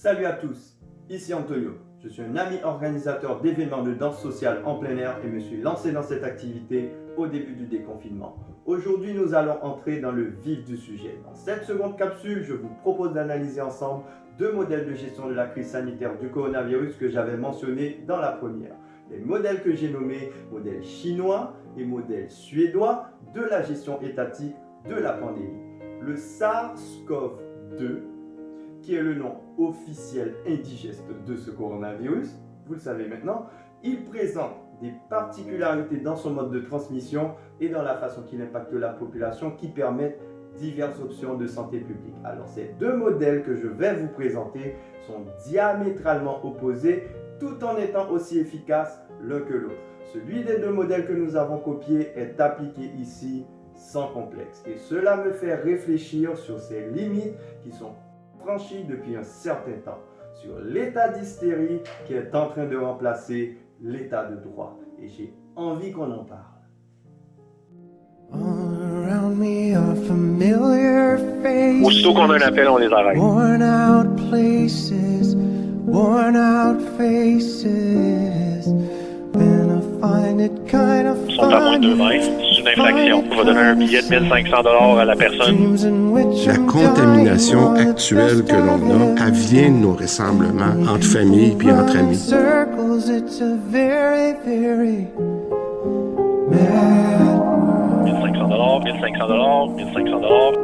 Salut à tous, ici Antonio. Je suis un ami organisateur d'événements de danse sociale en plein air et me suis lancé dans cette activité au début du déconfinement. Aujourd'hui, nous allons entrer dans le vif du sujet. Dans cette seconde capsule, je vous propose d'analyser ensemble deux modèles de gestion de la crise sanitaire du coronavirus que j'avais mentionnés dans la première. Les modèles que j'ai nommés modèle chinois et modèle suédois de la gestion étatique de la pandémie. Le SARS-CoV-2, qui est le nom officiel indigeste de ce coronavirus, vous le savez maintenant, il présente des particularités dans son mode de transmission et dans la façon qu'il impacte la population qui permettent diverses options de santé publique. Alors ces deux modèles que je vais vous présenter sont diamétralement opposés tout en étant aussi efficaces l'un que l'autre. Celui des deux modèles que nous avons copié est appliqué ici sans complexe et cela me fait réfléchir sur ces limites qui sont franchi depuis un certain temps, sur l'état d'hystérie qui est en train de remplacer l'état de droit. Et j'ai envie qu'on en parle. Aussitôt qu'on a un appel, on les arrête. Worn out places, worn out faces. When I find it kind of Ils sont à moins de 2 mètres. C'est une infraction. On va donner un billet de 1500 $ à la personne. La contamination actuelle que l'on a, elle vient de nos rassemblements entre familles puis entre amis. 1500 $, 1500 $, 1500 $.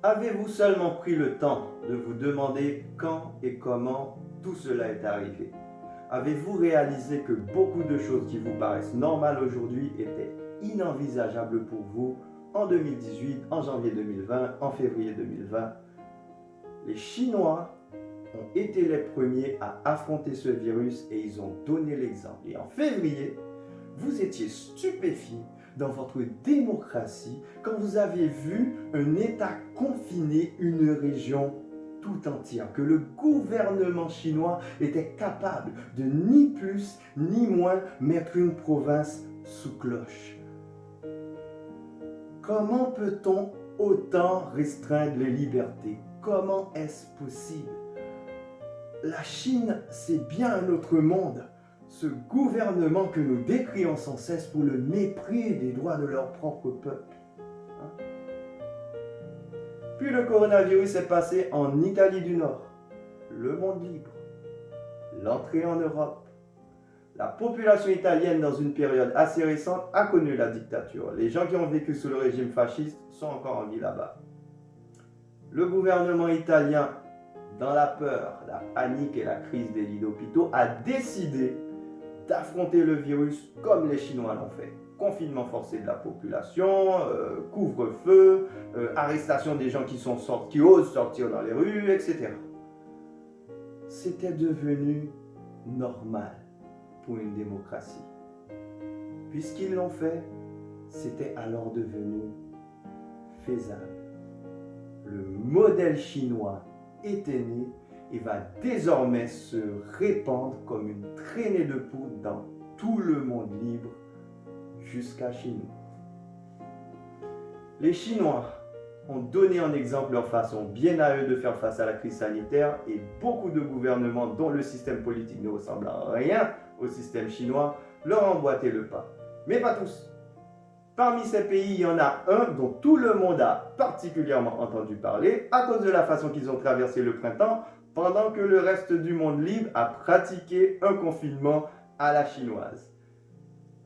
Avez-vous seulement pris le temps de vous demander quand et comment tout cela est arrivé? Avez-vous réalisé que beaucoup de choses qui vous paraissent normales aujourd'hui étaient inenvisageables pour vous en 2018, en janvier 2020, en février 2020? Les Chinois ont été les premiers à affronter ce virus et ils ont donné l'exemple. Et en février, vous étiez stupéfiés dans votre démocratie quand vous avez vu un État confiner une région tout entière, que le gouvernement chinois était capable de ni plus ni moins mettre une province sous cloche. Comment peut-on autant restreindre les libertés? Comment est-ce possible? La Chine, c'est bien un autre monde. Ce gouvernement que nous décrions sans cesse pour le mépris des droits de leur propre peuple. Puis le coronavirus est passé en Italie du Nord, le monde libre, l'entrée en Europe. La population italienne, dans une période assez récente, a connu la dictature. Les gens qui ont vécu sous le régime fasciste sont encore en vie là-bas. Le gouvernement italien, dans la peur, la panique et la crise des lits d'hôpitaux, a décidé d'affronter le virus comme les Chinois l'ont fait. Confinement forcé de la population, couvre-feu, arrestation des gens qui osent sortir dans les rues, etc. C'était devenu normal pour une démocratie. Puisqu'ils l'ont fait, c'était alors devenu faisable. Le modèle chinois était né et va désormais se répandre comme une traînée de poudre dans tout le monde libre jusqu'à chez nous. Les Chinois ont donné en exemple leur façon bien à eux de faire face à la crise sanitaire et beaucoup de gouvernements dont le système politique ne ressemble à rien au système chinois leur ont emboîté le pas. Mais pas tous. Parmi ces pays, il y en a un dont tout le monde a particulièrement entendu parler à cause de la façon qu'ils ont traversé le printemps pendant que le reste du monde libre a pratiqué un confinement à la chinoise.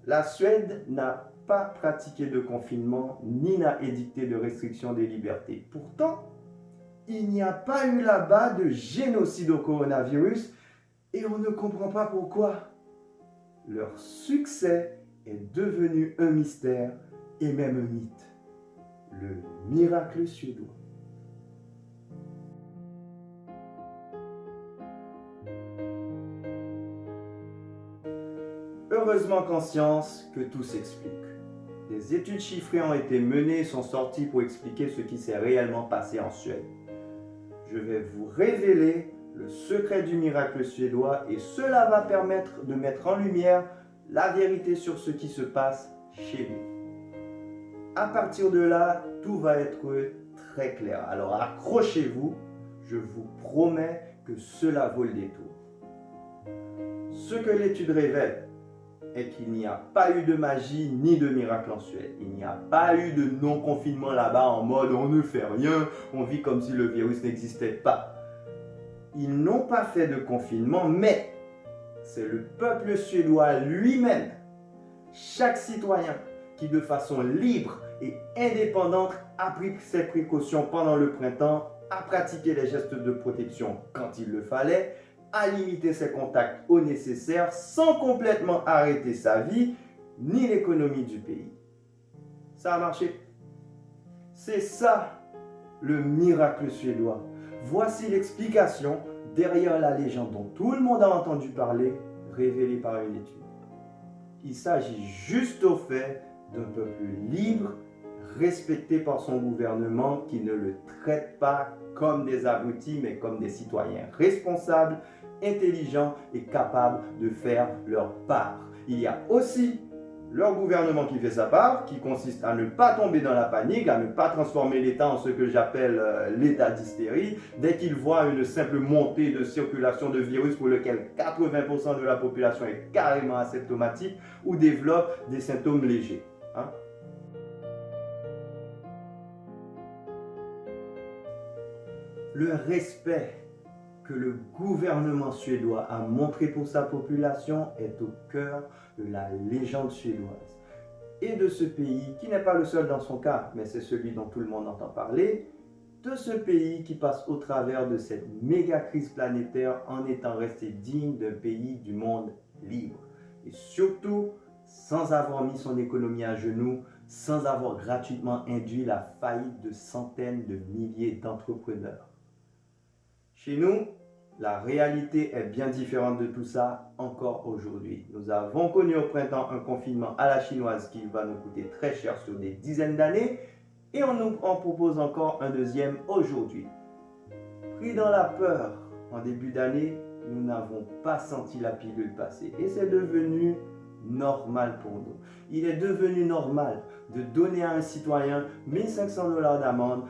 La Suède n'a pas pratiqué de confinement ni n'a édicté de restriction des libertés. Pourtant, il n'y a pas eu là-bas de génocide au coronavirus et on ne comprend pas pourquoi. Leur succès est devenu un mystère et même un mythe. Le miracle suédois. Heureusement qu'en science, que tout s'explique. Des études chiffrées ont été menées et sont sorties pour expliquer ce qui s'est réellement passé en Suède. Je vais vous révéler le secret du miracle suédois et cela va permettre de mettre en lumière la vérité sur ce qui se passe chez nous. À partir de là, tout va être très clair. Alors accrochez-vous, je vous promets que cela vaut le détour. Ce que l'étude révèle est qu'il n'y a pas eu de magie ni de miracle en Suède. Il n'y a pas eu de non-confinement là-bas en mode on ne fait rien, on vit comme si le virus n'existait pas. Ils n'ont pas fait de confinement, mais c'est le peuple suédois lui-même, chaque citoyen qui de façon libre et indépendante a pris ses précautions pendant le printemps, a pratiqué les gestes de protection quand il le fallait, a limité ses contacts au nécessaire sans complètement arrêter sa vie ni l'économie du pays. Ça a marché. C'est ça le miracle suédois. Voici l'explication derrière la légende dont tout le monde a entendu parler, révélée par une étude. Il s'agit juste au fait d'un peuple libre, respecté par son gouvernement, qui ne le traite pas comme des abrutis, mais comme des citoyens responsables, intelligents et capables de faire leur part. Il y a aussi leur gouvernement qui fait sa part, qui consiste à ne pas tomber dans la panique, à ne pas transformer l'État en ce que j'appelle l'état d'hystérie, dès qu'il voit une simple montée de circulation de virus pour lequel 80% de la population est carrément asymptomatique ou développe des symptômes légers. Le respect que le gouvernement suédois a montré pour sa population est au cœur de la légende suédoise. Et de ce pays, qui n'est pas le seul dans son cas, mais c'est celui dont tout le monde entend parler, de ce pays qui passe au travers de cette méga crise planétaire en étant resté digne d'un pays du monde libre. Et surtout, sans avoir mis son économie à genoux, sans avoir gratuitement induit la faillite de centaines de milliers d'entrepreneurs. Chez nous, la réalité est bien différente de tout ça encore aujourd'hui. Nous avons connu au printemps un confinement à la chinoise qui va nous coûter très cher sur des dizaines d'années et on nous en propose encore un deuxième aujourd'hui. Pris dans la peur en début d'année, nous n'avons pas senti la pilule passer et c'est devenu normal pour nous. Il est devenu normal de donner à un citoyen 1 500 $ d'amende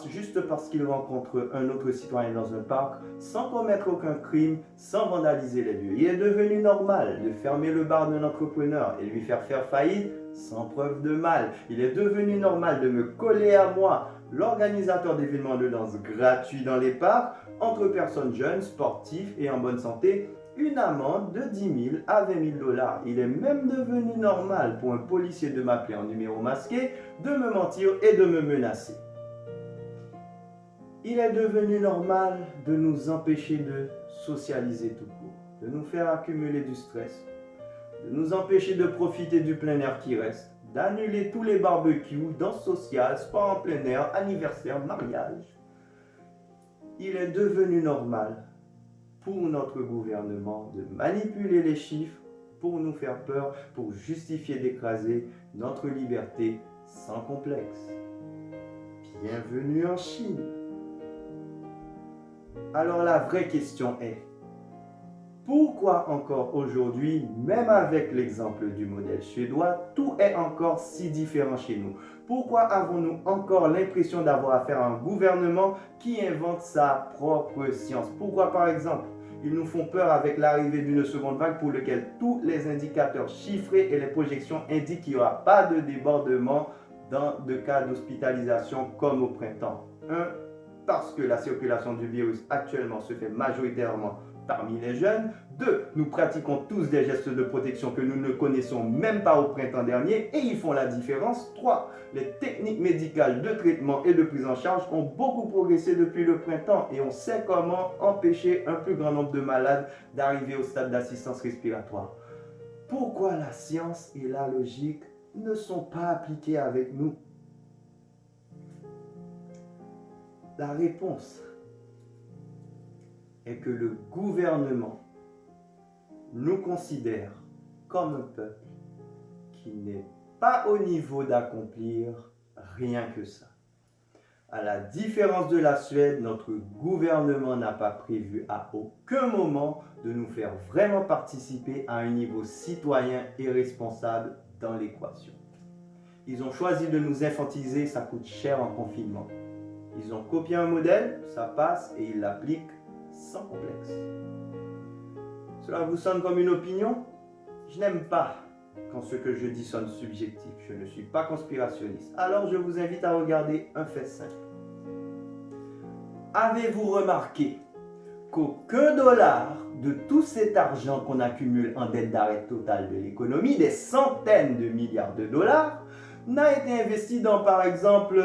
juste parce qu'il rencontre un autre citoyen dans un parc sans commettre aucun crime, sans vandaliser les lieux. Il est devenu normal de fermer le bar d'un entrepreneur et lui faire faillite sans preuve de mal. Il est devenu normal de me coller à moi, l'organisateur d'événements de danse gratuits dans les parcs, entre personnes jeunes, sportives et en bonne santé, une amende de 10 000 à 20 000 $. Il est même devenu normal pour un policier de m'appeler en numéro masqué, de me mentir et de me menacer. Il est devenu normal de nous empêcher de socialiser tout court, de nous faire accumuler du stress, de nous empêcher de profiter du plein air qui reste, d'annuler tous les barbecues, danses sociales, sport en plein air, anniversaire, mariage. Il est devenu normal pour notre gouvernement de manipuler les chiffres pour nous faire peur, pour justifier d'écraser notre liberté sans complexe. Bienvenue en Chine. Alors la vraie question est, pourquoi encore aujourd'hui, même avec l'exemple du modèle suédois, tout est encore si différent chez nous? Pourquoi avons-nous encore l'impression d'avoir affaire à un gouvernement qui invente sa propre science? Pourquoi par exemple, ils nous font peur avec l'arrivée d'une seconde vague pour laquelle tous les indicateurs chiffrés et les projections indiquent qu'il n'y aura pas de débordement dans de cas d'hospitalisation comme au printemps? Parce que la circulation du virus actuellement se fait majoritairement parmi les jeunes. 2, nous pratiquons tous des gestes de protection que nous ne connaissons même pas au printemps dernier et ils font la différence. 3, les techniques médicales de traitement et de prise en charge ont beaucoup progressé depuis le printemps et on sait comment empêcher un plus grand nombre de malades d'arriver au stade d'assistance respiratoire. Pourquoi la science et la logique ne sont pas appliquées avec nous? La réponse est que le gouvernement nous considère comme un peuple qui n'est pas au niveau d'accomplir rien que ça. À la différence de la Suède, notre gouvernement n'a pas prévu à aucun moment de nous faire vraiment participer à un niveau citoyen et responsable dans l'équation. Ils ont choisi de nous infantiliser, ça coûte cher en confinement. Ils ont copié un modèle, ça passe et ils l'appliquent sans complexe. Cela vous sonne comme une opinion? Je n'aime pas quand ce que je dis sonne subjectif. Je ne suis pas conspirationniste. Alors je vous invite à regarder un fait simple. Avez-vous remarqué qu'aucun dollar de tout cet argent qu'on accumule en dette d'arrêt total de l'économie, des centaines de milliards de dollars, n'a été investi dans, par exemple,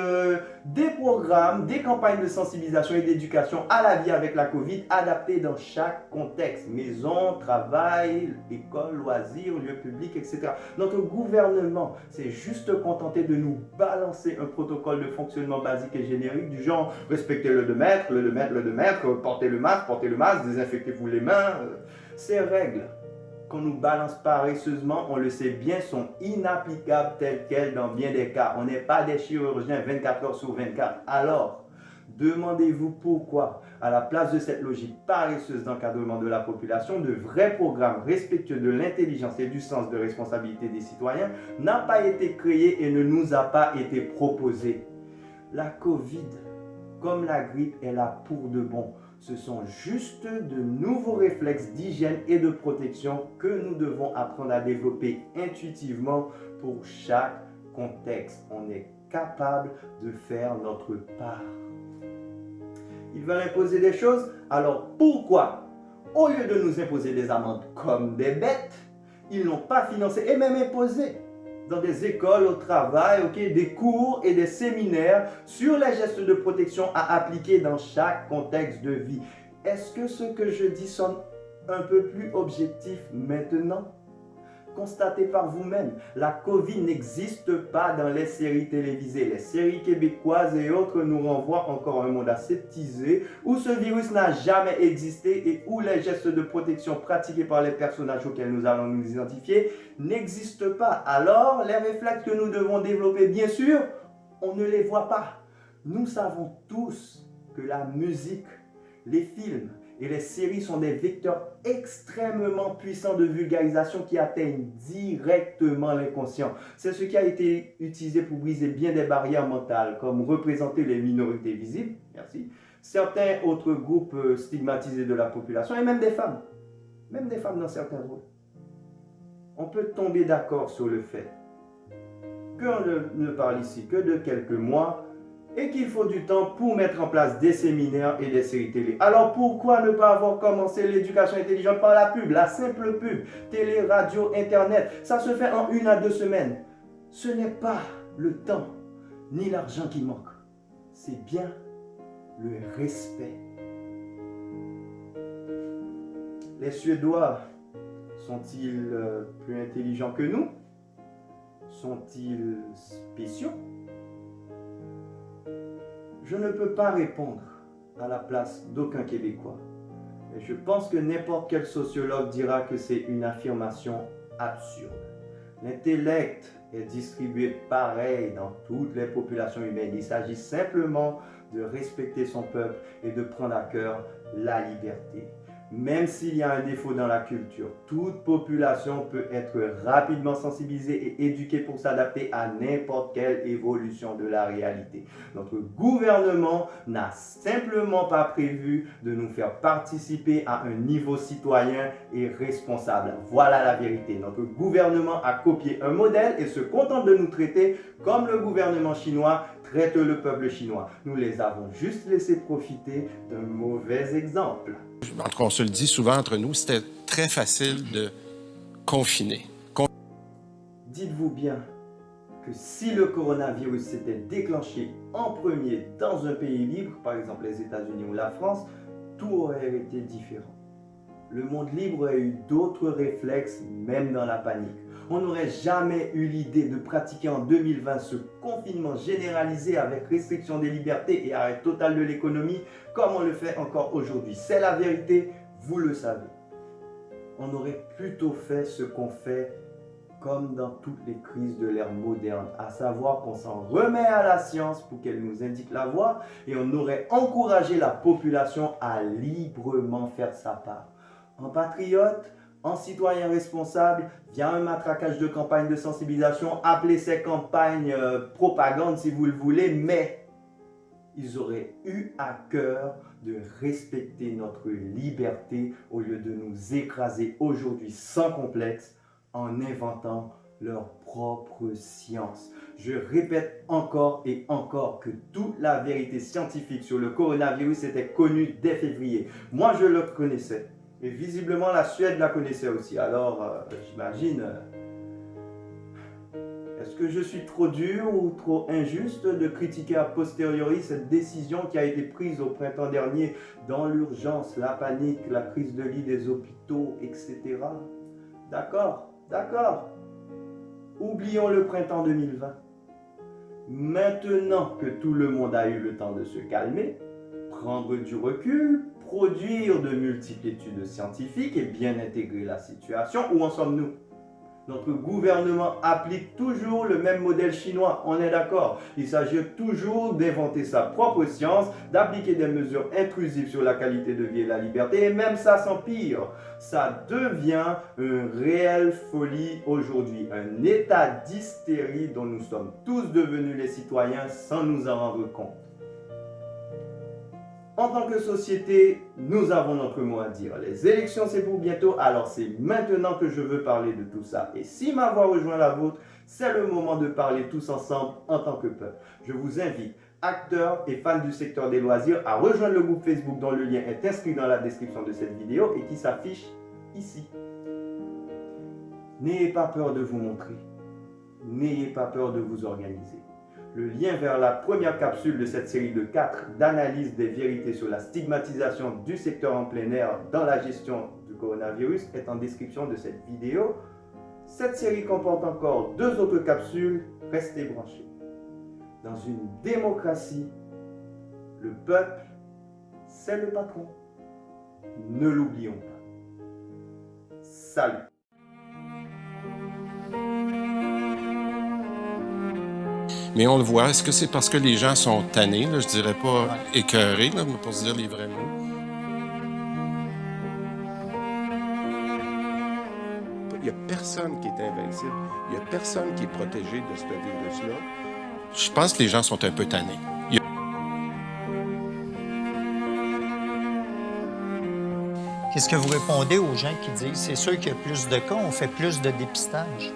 des programmes, des campagnes de sensibilisation et d'éducation à la vie avec la Covid, adaptées dans chaque contexte, maison, travail, école, loisirs, lieux publics, etc. Notre gouvernement s'est juste contenté de nous balancer un protocole de fonctionnement basique et générique du genre respectez le 2 mètres, le 2 mètres, le 2 mètres, portez le masque, désinfectez-vous les mains. Ces règles qu'on nous balance paresseusement, on le sait bien, sont inapplicables telles quelles dans bien des cas. On n'est pas des chirurgiens 24 heures sur 24. Alors, demandez-vous pourquoi, à la place de cette logique paresseuse d'encadrement de la population, de vrais programmes respectueux de l'intelligence et du sens de responsabilité des citoyens n'a pas été créé et ne nous a pas été proposé. La Covid, comme la grippe, est là pour de bon. Ce sont juste de nouveaux réflexes d'hygiène et de protection que nous devons apprendre à développer intuitivement pour chaque contexte. On est capable de faire notre part. Ils veulent imposer des choses, alors pourquoi, au lieu de nous imposer des amendes comme des bêtes, ils n'ont pas financé et même imposé dans des écoles, au travail, des cours et des séminaires sur les gestes de protection à appliquer dans chaque contexte de vie. Est-ce que ce que je dis sonne un peu plus objectif maintenant? Constatez par vous-même, la Covid n'existe pas dans les séries télévisées. Les séries québécoises et autres nous renvoient encore à un monde aseptisé où ce virus n'a jamais existé et où les gestes de protection pratiqués par les personnages auxquels nous allons nous identifier n'existent pas. Alors, les réflexes que nous devons développer, bien sûr, on ne les voit pas. Nous savons tous que la musique, les films et les séries sont des vecteurs extrêmement puissants de vulgarisation qui atteignent directement l'inconscient. C'est ce qui a été utilisé pour briser bien des barrières mentales, comme représenter les minorités visibles, merci, certains autres groupes stigmatisés de la population, et même des femmes dans certains rôles. On peut tomber d'accord sur le fait qu'on ne parle ici que de quelques mois, et qu'il faut du temps pour mettre en place des séminaires et des séries télé. Alors pourquoi ne pas avoir commencé l'éducation intelligente par la pub, la simple pub, télé, radio, internet? Ça se fait en 1 à 2 semaines. Ce n'est pas le temps ni l'argent qui manque. C'est bien le respect. Les Suédois sont-ils plus intelligents que nous? Sont-ils spéciaux? Je ne peux pas répondre à la place d'aucun Québécois. Et je pense que n'importe quel sociologue dira que c'est une affirmation absurde. L'intellect est distribué pareil dans toutes les populations humaines. Il s'agit simplement de respecter son peuple et de prendre à cœur la liberté. Même s'il y a un défaut dans la culture, toute population peut être rapidement sensibilisée et éduquée pour s'adapter à n'importe quelle évolution de la réalité. Notre gouvernement n'a simplement pas prévu de nous faire participer à un niveau citoyen et responsable. Voilà la vérité. Notre gouvernement a copié un modèle et se contente de nous traiter comme le gouvernement chinois traite le peuple chinois. Nous les avons juste laissé profiter d'un mauvais exemple. En tout cas, on se le dit souvent entre nous, c'était très facile de confiner. Dites-vous bien que si le coronavirus s'était déclenché en premier dans un pays libre, par exemple les États-Unis ou la France, tout aurait été différent. Le monde libre aurait eu d'autres réflexes, même dans la panique. On n'aurait jamais eu l'idée de pratiquer en 2020 ce confinement généralisé avec restriction des libertés et arrêt total de l'économie comme on le fait encore aujourd'hui. C'est la vérité, vous le savez. On aurait plutôt fait ce qu'on fait comme dans toutes les crises de l'ère moderne, à savoir qu'on s'en remet à la science pour qu'elle nous indique la voie et on aurait encouragé la population à librement faire sa part. En patriote, en citoyen responsable, via un matraquage de campagne de sensibilisation, appelez ces campagnes propagande si vous le voulez, mais ils auraient eu à cœur de respecter notre liberté au lieu de nous écraser aujourd'hui sans complexe en inventant leur propre science. Je répète encore et encore que toute la vérité scientifique sur le coronavirus était connue dès février. Moi, je le connaissais. Et visiblement, la Suède la connaissait aussi. Alors, j'imagine... Est-ce que je suis trop dur ou trop injuste de critiquer a posteriori cette décision qui a été prise au printemps dernier dans l'urgence, la panique, la crise de lit des hôpitaux, etc. D'accord, d'accord. Oublions le printemps 2020. Maintenant que tout le monde a eu le temps de se calmer, prendre du recul, produire de multiples études scientifiques et bien intégrer la situation, où en sommes-nous ? Notre gouvernement applique toujours le même modèle chinois, on est d'accord. Il s'agit toujours d'inventer sa propre science, d'appliquer des mesures intrusives sur la qualité de vie et la liberté, et même ça s'empire. Ça devient une réelle folie aujourd'hui, un état d'hystérie dont nous sommes tous devenus les citoyens sans nous en rendre compte. En tant que société, nous avons notre mot à dire. Les élections, c'est pour bientôt, alors c'est maintenant que je veux parler de tout ça. Et si ma voix rejoint la vôtre, c'est le moment de parler tous ensemble en tant que peuple. Je vous invite, acteurs et fans du secteur des loisirs, à rejoindre le groupe Facebook dont le lien est inscrit dans la description de cette vidéo et qui s'affiche ici. N'ayez pas peur de vous montrer. N'ayez pas peur de vous organiser. Le lien vers la première capsule de cette série de 4 d'analyse des vérités sur la stigmatisation du secteur en plein air dans la gestion du coronavirus est en description de cette vidéo. Cette série comporte encore 2 autres capsules, restez branchés. Dans une démocratie, le peuple, c'est le patron. Ne l'oublions pas. Salut! Mais on le voit. Est-ce que c'est parce que les gens sont tannés, là, je dirais pas écœurés, là, pour se dire les vrais mots? Il n'y a personne qui est invincible. Il n'y a personne qui est protégé de ce virus-là. Je pense que les gens sont un peu tannés. Qu'est-ce que vous répondez aux gens qui disent c'est sûr qu'il y a plus de cas, on fait plus de dépistage?